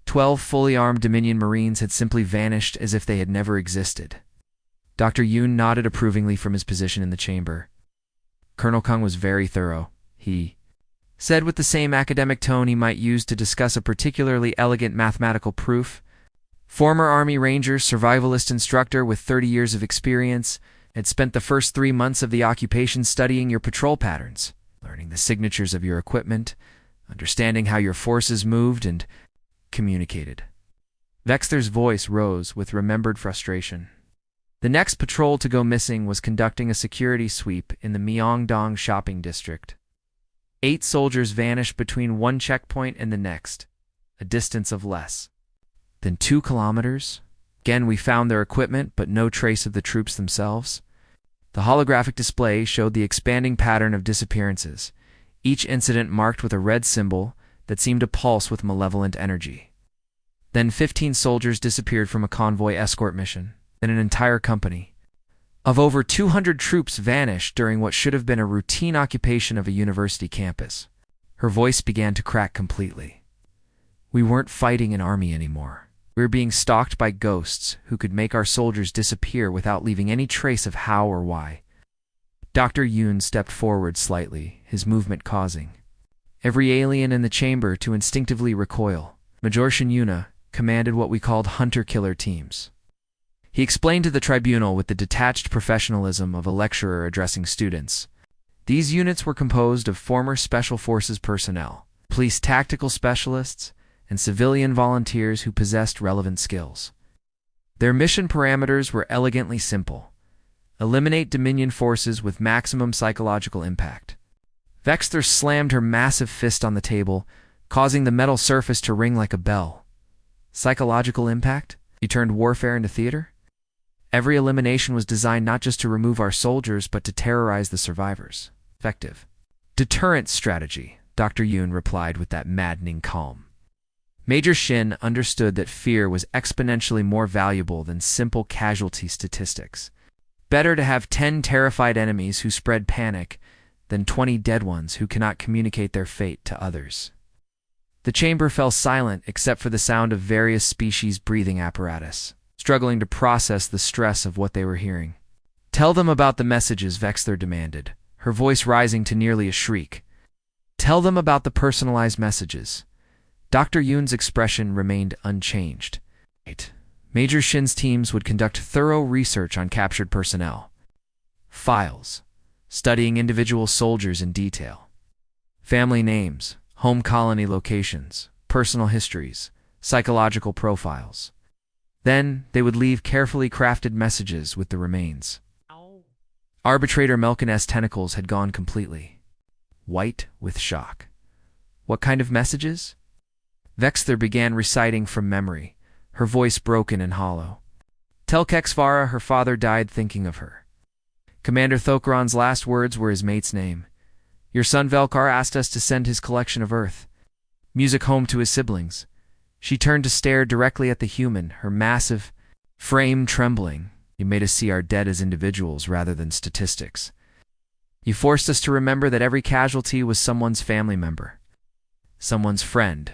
12 fully armed Dominion Marines had simply vanished as if they had never existed. Dr. Yoon nodded approvingly from his position in the chamber. Colonel Kung was very thorough, he said with the same academic tone he might use to discuss a particularly elegant mathematical proof. Former Army Ranger, survivalist instructor with 30 years of experience, had spent the first 3 months of the occupation studying your patrol patterns, learning the signatures of your equipment, understanding how your forces moved and communicated. Vexter's voice rose with remembered frustration. The next patrol to go missing was conducting a security sweep in the Myeongdong shopping district. 8 soldiers vanished between one checkpoint and the next, a distance of less than 2 kilometers. Again, we found their equipment, but no trace of the troops themselves. The holographic display showed the expanding pattern of disappearances, each incident marked with a red symbol that seemed to pulse with malevolent energy. Then 15 soldiers disappeared from a convoy escort mission. Then an entire company of over 200 troops vanished during what should have been a routine occupation of a university campus. Her voice began to crack completely. We weren't fighting an army anymore. We were being stalked by ghosts who could make our soldiers disappear without leaving any trace of how or why. Dr. Yoon stepped forward slightly, his movement causing every alien in the chamber to instinctively recoil. Major Shin Yuna commanded what we called hunter-killer teams. He explained to the tribunal with the detached professionalism of a lecturer addressing students. These units were composed of former Special Forces personnel, police tactical specialists, and civilian volunteers who possessed relevant skills. Their mission parameters were elegantly simple. Eliminate Dominion forces with maximum psychological impact. Vexter slammed her massive fist on the table, causing the metal surface to ring like a bell. Psychological impact? You turned warfare into theater? Every elimination was designed not just to remove our soldiers, but to terrorize the survivors. Effective. Deterrence strategy, Dr. Yoon replied with that maddening calm. Major Shin understood that fear was exponentially more valuable than simple casualty statistics. Better to have 10 terrified enemies who spread panic than 20 dead ones who cannot communicate their fate to others. The chamber fell silent except for the sound of various species' breathing apparatus, struggling to process the stress of what they were hearing. Tell them about the messages, Vexler demanded, her voice rising to nearly a shriek. Tell them about the personalized messages. Dr. Yoon's expression remained unchanged. Major Shin's teams would conduct thorough research on captured personnel. Files, studying individual soldiers in detail. Family names, home colony locations, personal histories, psychological profiles. Then they would leave carefully crafted messages with the remains. Arbitrator Melkin's tentacles had gone completely white with shock. What kind of messages? Vexler began reciting from memory, her voice broken and hollow. Tell Kexvara her father died thinking of her. Commander Thokron's last words were his mate's name. Your son Velkar asked us to send his collection of Earth. Music home to his siblings. She turned to stare directly at the human, her massive frame trembling. You made us see our dead as individuals rather than statistics. You forced us to remember that every casualty was someone's family member, someone's friend,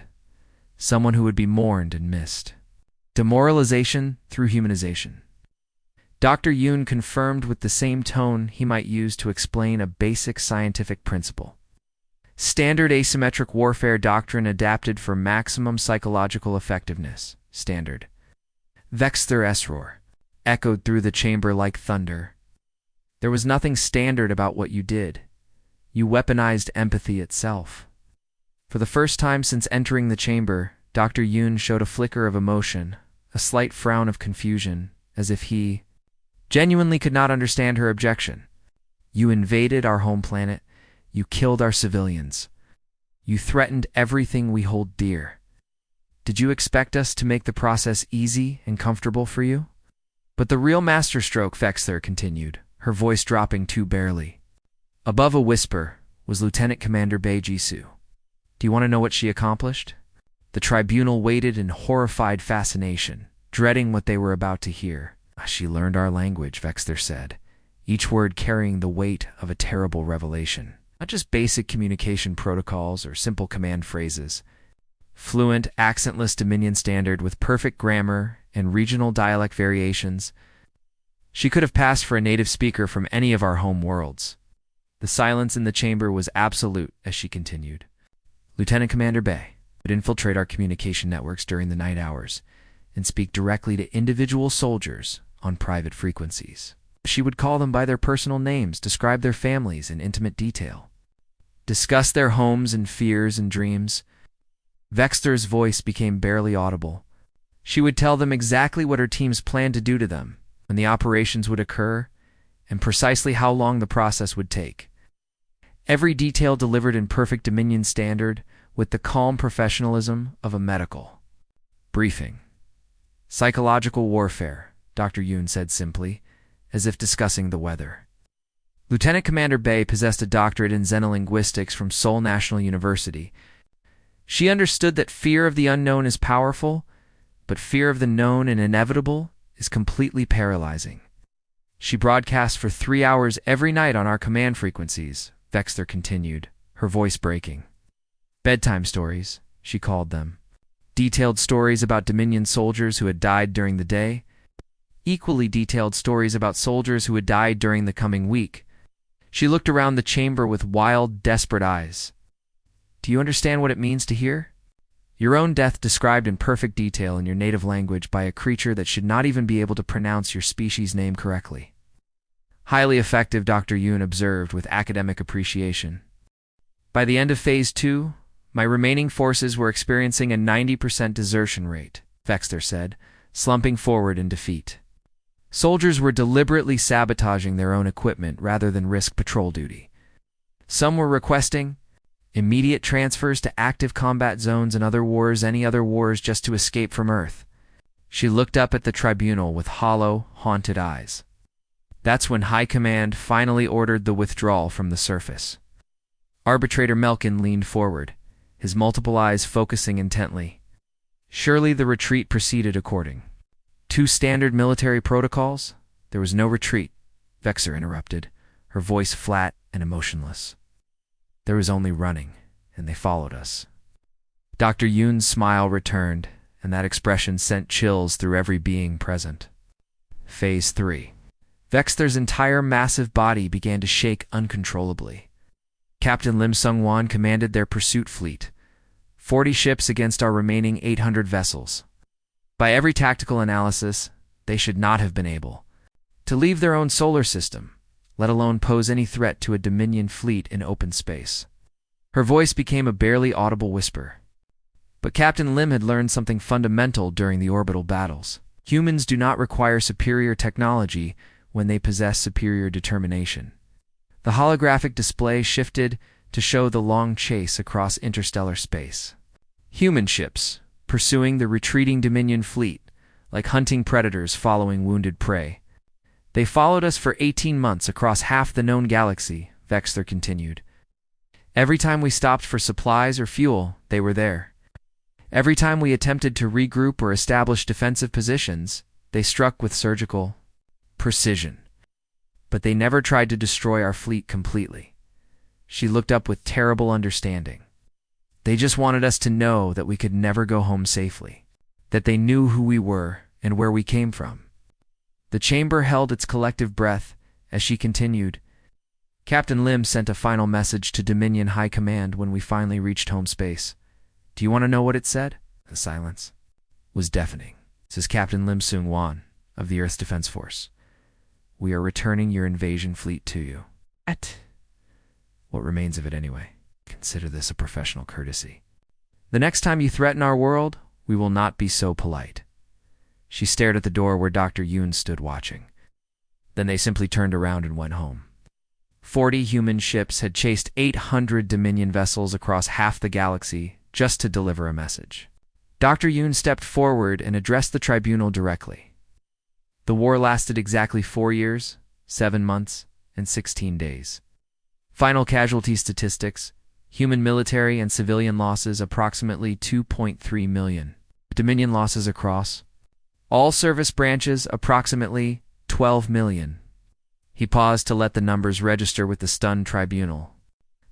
someone who would be mourned and missed. Demoralization through humanization. Dr. Yoon confirmed with the same tone he might use to explain a basic scientific principle. Standard asymmetric warfare doctrine adapted for maximum psychological effectiveness. Standard. Vexther's roar echoed through the chamber like thunder. There was nothing standard about what you did. You weaponized empathy itself. For the first time since entering the chamber, Dr. Yoon showed a flicker of emotion, a slight frown of confusion, as if he genuinely could not understand her objection. You invaded our home planet. You killed our civilians. You threatened everything we hold dear. Did you expect us to make the process easy and comfortable for you? But the real masterstroke, Vexler continued, her voice dropping too barely. Above a whisper was Lieutenant Commander Bae Jisoo. Do you want to know what she accomplished? The tribunal waited in horrified fascination, dreading what they were about to hear. She learned our language, Vexler said, each word carrying the weight of a terrible revelation. Not just basic communication protocols or simple command phrases. Fluent, accentless Dominion standard with perfect grammar and regional dialect variations. She could have passed for a native speaker from any of our home worlds. The silence in the chamber was absolute as she continued. Lieutenant Commander Bae would infiltrate our communication networks during the night hours and speak directly to individual soldiers on private frequencies. She would call them by their personal names, describe their families in intimate detail, discuss their homes and fears and dreams. Vexter's voice became barely audible. She would tell them exactly what her teams planned to do to them, when the operations would occur, and precisely how long the process would take. Every detail delivered in perfect Dominion standard with the calm professionalism of a medical briefing. Psychological warfare, Dr. Yoon said simply, as if discussing the weather. Lieutenant Commander Bae possessed a doctorate in xenolinguistics from Seoul National University. She understood that fear of the unknown is powerful, but fear of the known and inevitable is completely paralyzing. She broadcasts for 3 hours every night on our command frequencies, Vexter continued, her voice breaking. Bedtime stories, she called them. Detailed stories about Dominion soldiers who had died during the day. Equally detailed stories about soldiers who had died during the coming week. She looked around the chamber with wild, desperate eyes. Do you understand what it means to hear? Your own death described in perfect detail in your native language by a creature that should not even be able to pronounce your species' name correctly. Highly effective, Dr. Yoon observed with academic appreciation. By the end of Phase 2, my remaining forces were experiencing a 90% desertion rate, Vexter said, slumping forward in defeat. Soldiers were deliberately sabotaging their own equipment rather than risk patrol duty. Some were requesting immediate transfers to active combat zones and any other wars just to escape from Earth. She looked up at the tribunal with hollow, haunted eyes. That's when High Command finally ordered the withdrawal from the surface. Arbitrator Melkin leaned forward, his multiple eyes focusing intently. Surely the retreat proceeded according to standard military protocols? There was no retreat, Vexer interrupted, her voice flat and emotionless. There was only running, and they followed us. Dr. Yoon's smile returned, and that expression sent chills through every being present. Phase 3. Vexter's entire massive body began to shake uncontrollably. Captain Lim Sung-wan commanded their pursuit fleet, 40 ships against our remaining 800 vessels. By every tactical analysis, they should not have been able to leave their own solar system, let alone pose any threat to a Dominion fleet in open space. Her voice became a barely audible whisper. But Captain Lim had learned something fundamental during the orbital battles. Humans do not require superior technology when they possess superior determination. The holographic display shifted to show the long chase across interstellar space. Human ships, pursuing the retreating Dominion fleet, like hunting predators following wounded prey. They followed us for 18 months across half the known galaxy, Vexter continued. Every time we stopped for supplies or fuel, they were there. Every time we attempted to regroup or establish defensive positions, they struck with surgical precision. But they never tried to destroy our fleet completely. She looked up with terrible understanding. They just wanted us to know that we could never go home safely, that they knew who we were and where we came from. The chamber held its collective breath as she continued. Captain Lim sent a final message to Dominion High Command when we finally reached home space. Do you want to know what it said? The silence was deafening. Says Captain Lim Sung-wan of the Earth's Defense Force. We are returning your invasion fleet to you. What remains of it anyway? Consider this a professional courtesy. The next time you threaten our world, we will not be so polite. She stared at the door where Dr. Yoon stood watching. Then they simply turned around and went home. 40 human ships had chased 800 Dominion vessels across half the galaxy just to deliver a message. Dr. Yoon stepped forward and addressed the tribunal directly. The war lasted exactly 4 years, 7 months, and 16 days. Final casualty statistics: human military and civilian losses approximately 2.3 million. Dominion losses across all service branches approximately 12 million. He paused to let the numbers register with the stunned tribunal.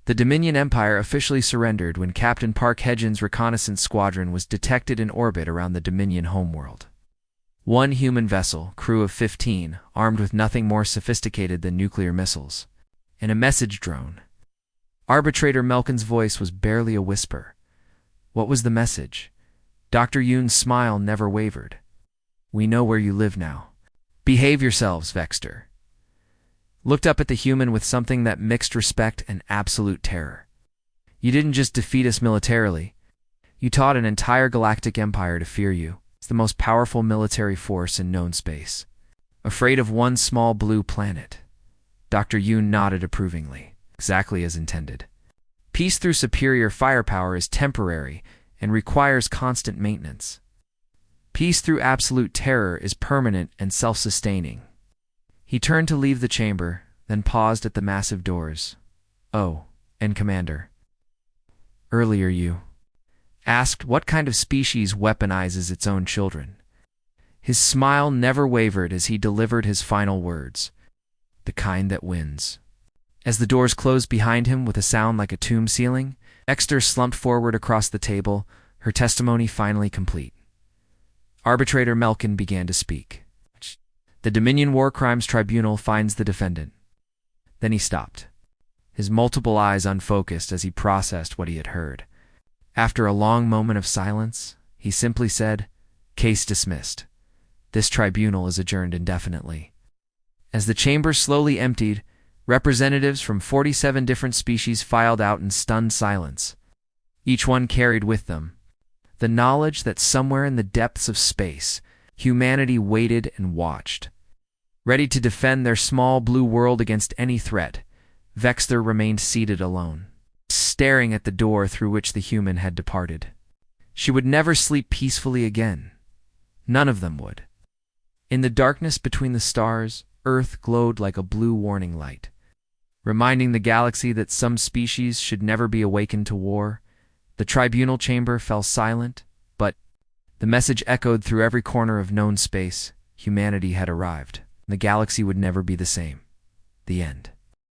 The Dominion Empire officially surrendered when Captain Park Hedgen's reconnaissance squadron was detected in orbit around the Dominion homeworld. 1 human vessel, crew of 15, armed with nothing more sophisticated than nuclear missiles, and a message drone. Arbitrator Melkin's voice was barely a whisper. What was the message? Dr. Yoon's smile never wavered. We know where you live now. Behave yourselves, Vexter. Looked up at the human with something that mixed respect and absolute terror. You didn't just defeat us militarily. You taught an entire galactic empire to fear you. It's the most powerful military force in known space. Afraid of one small blue planet. Dr. Yoon nodded approvingly. Exactly as intended. Peace through superior firepower is temporary and requires constant maintenance. Peace through absolute terror is permanent and self-sustaining. He turned to leave the chamber, then paused at the massive doors. Oh, and Commander. Earlier you asked what kind of species weaponizes its own children. His smile never wavered as he delivered his final words. The kind that wins. As the doors closed behind him with a sound like a tomb ceiling, Exter slumped forward across the table, her testimony finally complete. Arbitrator Melkin began to speak. The Dominion War Crimes Tribunal finds the defendant. Then he stopped, his multiple eyes unfocused as he processed what he had heard. After a long moment of silence, he simply said, "Case dismissed. This tribunal is adjourned indefinitely." As the chamber slowly emptied, representatives from 47 different species filed out in stunned silence. Each one carried with them the knowledge that somewhere in the depths of space, humanity waited and watched. Ready to defend their small blue world against any threat, Vexter remained seated alone, staring at the door through which the human had departed. She would never sleep peacefully again. None of them would. In the darkness between the stars, Earth glowed like a blue warning light, reminding the galaxy that some species should never be awakened to war. The tribunal chamber fell silent, but the message echoed through every corner of known space. Humanity had arrived. The galaxy would never be the same. The end.